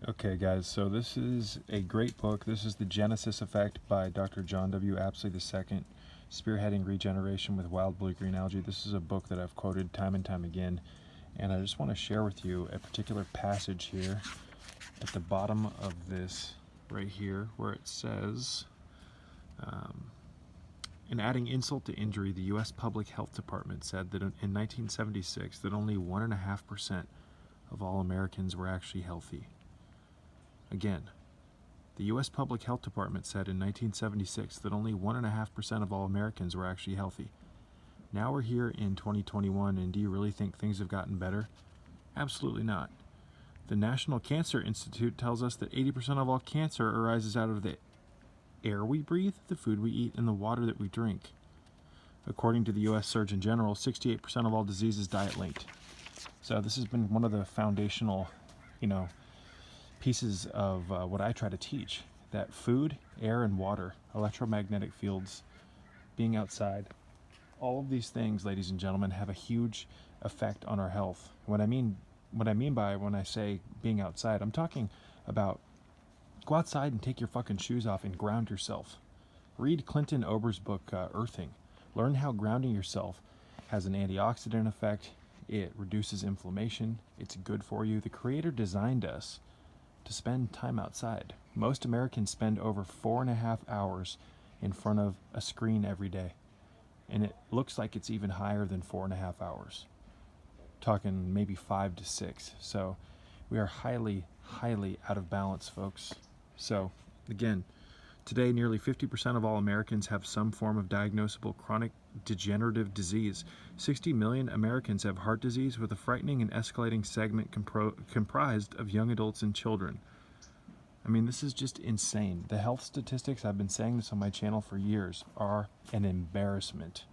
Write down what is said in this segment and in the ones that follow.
Okay, guys, so this is a great book. This is The Genesis Effect by Dr. John W. Apsley II, Spearheading Regeneration with Wild Blue-Green Algae. This is a book that I've quoted time and time again, and I just want to share with you a particular passage here at the bottom of this right here where it says, in adding insult to injury, the U.S. Public Health Department said that in 1976 that only 1.5% of all Americans were actually healthy. Again, the U.S. Public Health Department said in 1976 that only 1.5% of all Americans were actually healthy. Now we're here in 2021, and do you really think things have gotten better? Absolutely not. The National Cancer Institute tells us that 80% of all cancer arises out of the air we breathe, the food we eat, and the water that we drink. According to the U.S. Surgeon General, 68% of all diseases diet-linked. So this has been one of the foundational, pieces of what I try to teach, that food, air, and water, electromagnetic fields, being outside, all of these things, ladies and gentlemen, have a huge effect on our health. What I mean by when I say being outside, I'm talking about go outside and take your fucking shoes off and ground yourself. Read Clinton Ober's book, Earthing. Learn how grounding yourself has an antioxidant effect. It reduces inflammation. It's good for you. The Creator designed us to spend time outside. Most Americans spend over 4.5 hours in front of a screen every day. And it looks like it's even higher than 4.5 hours. Talking maybe 5 to 6. So we are highly, highly out of balance, folks. So again, today nearly 50% of all Americans have some form of diagnosable chronic degenerative disease. 60 million Americans have heart disease, with a frightening and escalating segment comprised of young adults and children. I mean, this is just insane. The health statistics, I've been saying this on my channel for years, are an embarrassment.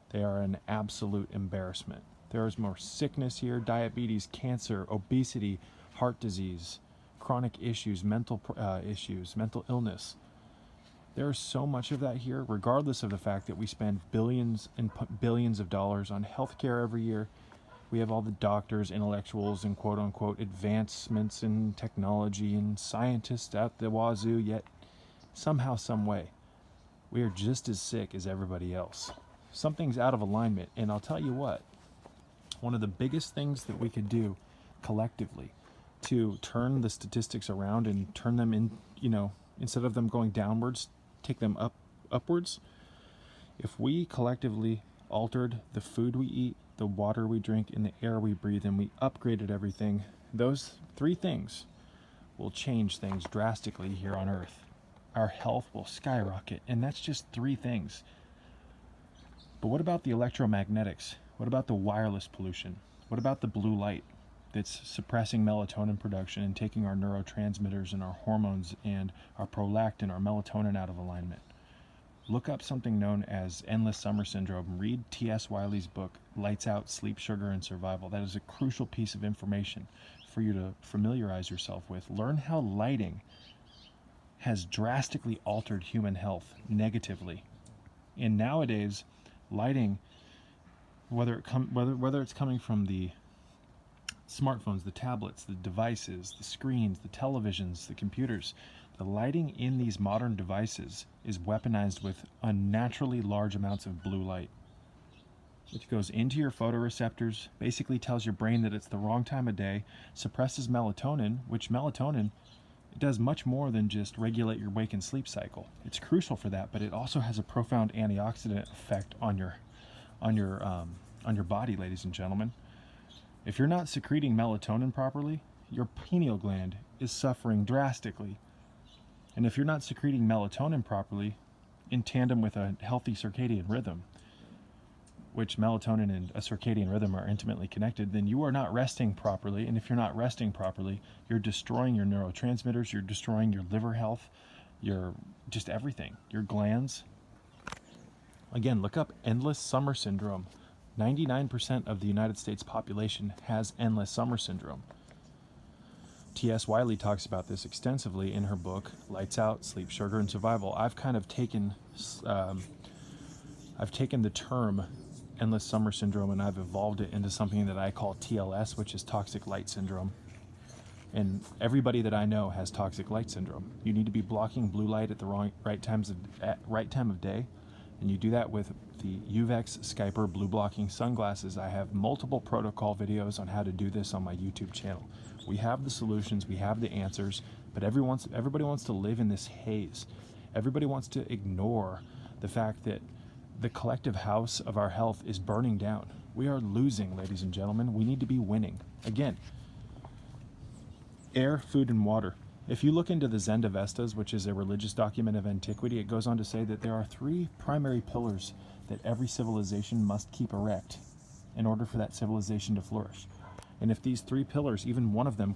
They are an absolute embarrassment. There is more sickness here: diabetes, cancer, obesity, heart disease, chronic issues, mental illness. There is so much of that here, regardless of the fact that we spend billions and billions of dollars on healthcare every year. We have all the doctors, intellectuals, and quote-unquote advancements in technology and scientists at the wazoo, yet somehow, some way, we are just as sick as everybody else. Something's out of alignment, and I'll tell you what, one of the biggest things that we could do collectively to turn the statistics around and turn them in, instead of them going downwards, take them upwards. If we collectively altered the food we eat, the water we drink, and the air we breathe, and we upgraded everything, those 3 things will change things drastically here on Earth. Our health will skyrocket, and that's just 3 things. But what about the electromagnetics? What about the wireless pollution? What about the blue light that's suppressing melatonin production and taking our neurotransmitters and our hormones and our prolactin, our melatonin, out of alignment? Look up something known as endless summer syndrome. Read T.S. Wiley's book, Lights Out, Sleep, Sugar, and Survival. That is a crucial piece of information for you to familiarize yourself with. Learn how lighting has drastically altered human health negatively. And nowadays, lighting, whether it's coming from the smartphones, the tablets, the devices, the screens, the televisions, the computers, the lighting in these modern devices is weaponized with unnaturally large amounts of blue light, which goes into your photoreceptors, basically tells your brain that it's the wrong time of day, suppresses melatonin, which melatonin, it does much more than just regulate your wake and sleep cycle. It's crucial for that, but it also has a profound antioxidant effect on your body, ladies and gentlemen. If you're not secreting melatonin properly, your pineal gland is suffering drastically. And if you're not secreting melatonin properly, in tandem with a healthy circadian rhythm, which melatonin and a circadian rhythm are intimately connected, then you are not resting properly. And if you're not resting properly, you're destroying your neurotransmitters, you're destroying your liver health, your just everything, your glands. Again, look up endless summer syndrome. 99% of the United States population has endless summer syndrome. T.S. Wiley talks about this extensively in her book, Lights Out, Sleep, Sugar, and Survival. I've taken the term endless summer syndrome and I've evolved it into something that I call TLS, which is toxic light syndrome. And everybody that I know has toxic light syndrome. You need to be blocking blue light at the right time of day, and you do that with the UVEX Skyper blue blocking sunglasses. I have multiple protocol videos on how to do this on my YouTube channel. We have the solutions, we have the answers, but everybody wants to live in this haze. Everybody wants to ignore the fact that the collective house of our health is burning down. We are losing, ladies and gentlemen. We need to be winning. Again, air, food, and water. If you look into the Zenda Vestas, which is a religious document of antiquity, it goes on to say that there are 3 primary pillars that every civilization must keep erect in order for that civilization to flourish. And if these 3 pillars, if even one of them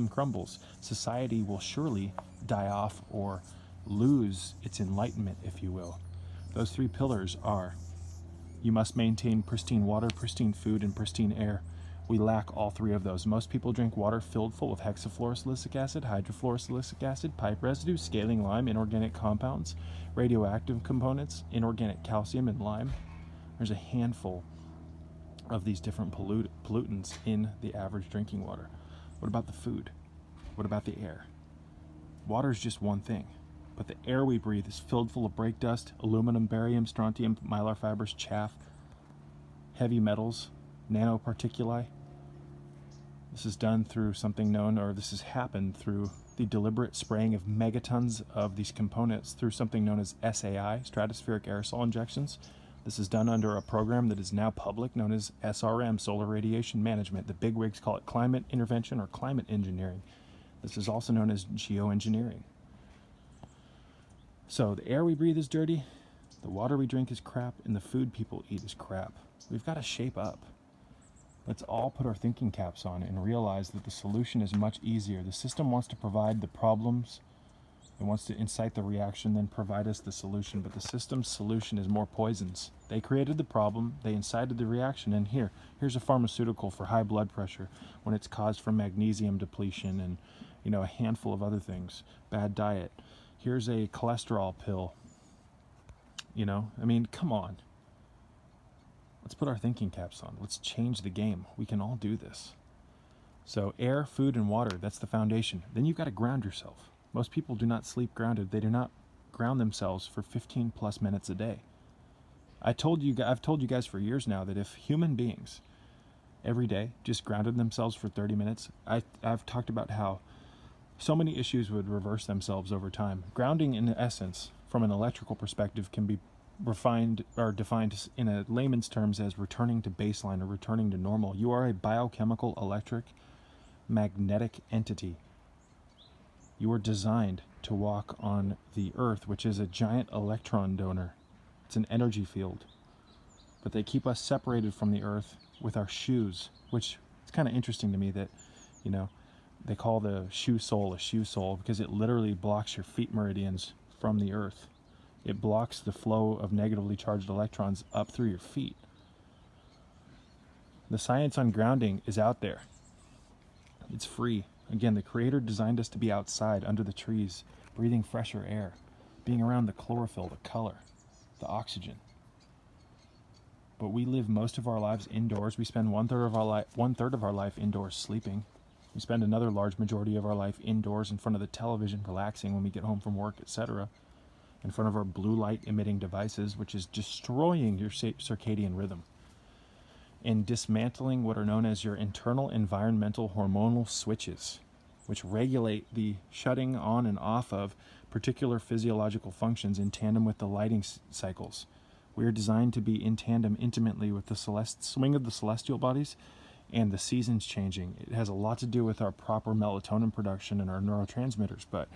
crumbles, society will surely die off or lose its enlightenment, if you will. Those 3 pillars are: you must maintain pristine water, pristine food, and pristine air. We lack all 3 of those. Most people drink water filled full of hexafluorosilicic acid, hydrofluorosilicic acid, pipe residue, scaling lime, inorganic compounds, radioactive components, inorganic calcium, and lime. There's a handful of these different pollutants in the average drinking water. What about the food? What about the air? Water is just one thing, but the air we breathe is filled full of brake dust, aluminum, barium, strontium, mylar fibers, chaff, heavy metals, nanoparticuli. This is done through something known, or this has happened through the deliberate spraying of megatons of these components through something known as SAI, stratospheric aerosol injections. This is done under a program that is now public, known as SRM, Solar Radiation Management. The bigwigs call it climate intervention or climate engineering. This is also known as geoengineering. So the air we breathe is dirty, the water we drink is crap, and the food people eat is crap. We've got to shape up. Let's all put our thinking caps on and realize that the solution is much easier. The system wants to provide the problems, it wants to incite the reaction, then provide us the solution. But the system's solution is more poisons. They created the problem, they incited the reaction, and here's a pharmaceutical for high blood pressure when it's caused from magnesium depletion and a handful of other things. Bad diet. Here's a cholesterol pill. Come on. Let's put our thinking caps on. Let's change the game. We can all do this. So air, food, and water, that's the foundation. Then you've got to ground yourself. Most people do not sleep grounded. They do not ground themselves for 15 plus minutes a day. I've told you guys for years now that if human beings every day just grounded themselves for 30 minutes, I've talked about how so many issues would reverse themselves over time. Grounding, in essence, from an electrical perspective, can be refined or defined in a layman's terms as returning to baseline or returning to normal. You are a biochemical, electric, magnetic entity. You are designed to walk on the earth, which is a giant electron donor. It's an energy field. But they keep us separated from the earth with our shoes, which it's kind of interesting to me that, they call the shoe sole a shoe sole because it literally blocks your feet meridians from the earth. It blocks the flow of negatively charged electrons up through your feet. The science on grounding is out there. It's free. Again, the Creator designed us to be outside, under the trees, breathing fresher air, being around the chlorophyll, the color, the oxygen. But we live most of our lives indoors. We spend one third of our life indoors sleeping. We spend another large majority of our life indoors in front of the television, relaxing when we get home from work, etc., in front of our blue light emitting devices, which is destroying your circadian rhythm and dismantling what are known as your internal environmental hormonal switches, which regulate the shutting on and off of particular physiological functions in tandem with the lighting cycles. We are designed to be in tandem intimately with the swing of the celestial bodies and the seasons changing. It has a lot to do with our proper melatonin production and our neurotransmitters, but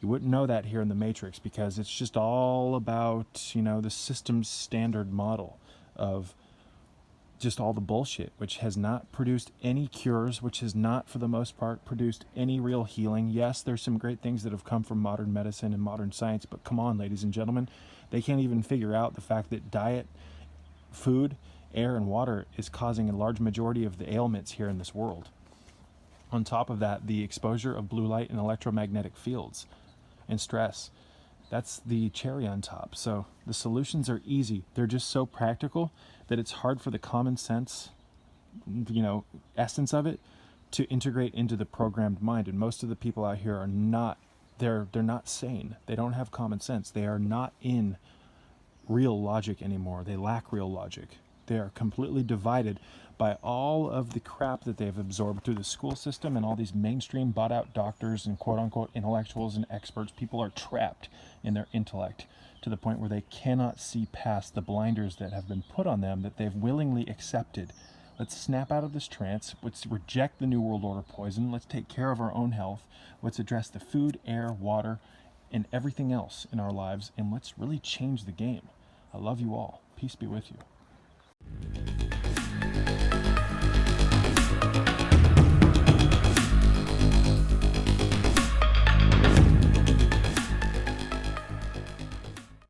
you wouldn't know that here in the Matrix because it's just all about, the system's standard model of just all the bullshit, which has not produced any cures, which has not, for the most part, produced any real healing. Yes, there's some great things that have come from modern medicine and modern science, but come on, ladies and gentlemen, they can't even figure out the fact that diet, food, air, and water is causing a large majority of the ailments here in this world. On top of that, the exposure of blue light and electromagnetic fields and stress, that's the cherry on top. So the solutions are easy. They're just so practical that it's hard for the common sense, essence of it to integrate into the programmed mind. And most of the people out here are not, they're not sane. They don't have common sense. They are not in real logic anymore. They lack real logic. They are completely divided by all of the crap that they've absorbed through the school system and all these mainstream bought out doctors and quote unquote intellectuals and experts. People are trapped in their intellect to the point where they cannot see past the blinders that have been put on them that they've willingly accepted. Let's snap out of this trance. Let's reject the New World Order poison. Let's take care of our own health. Let's address the food, air, water, and everything else in our lives. And let's really change the game. I love you all. Peace be with you.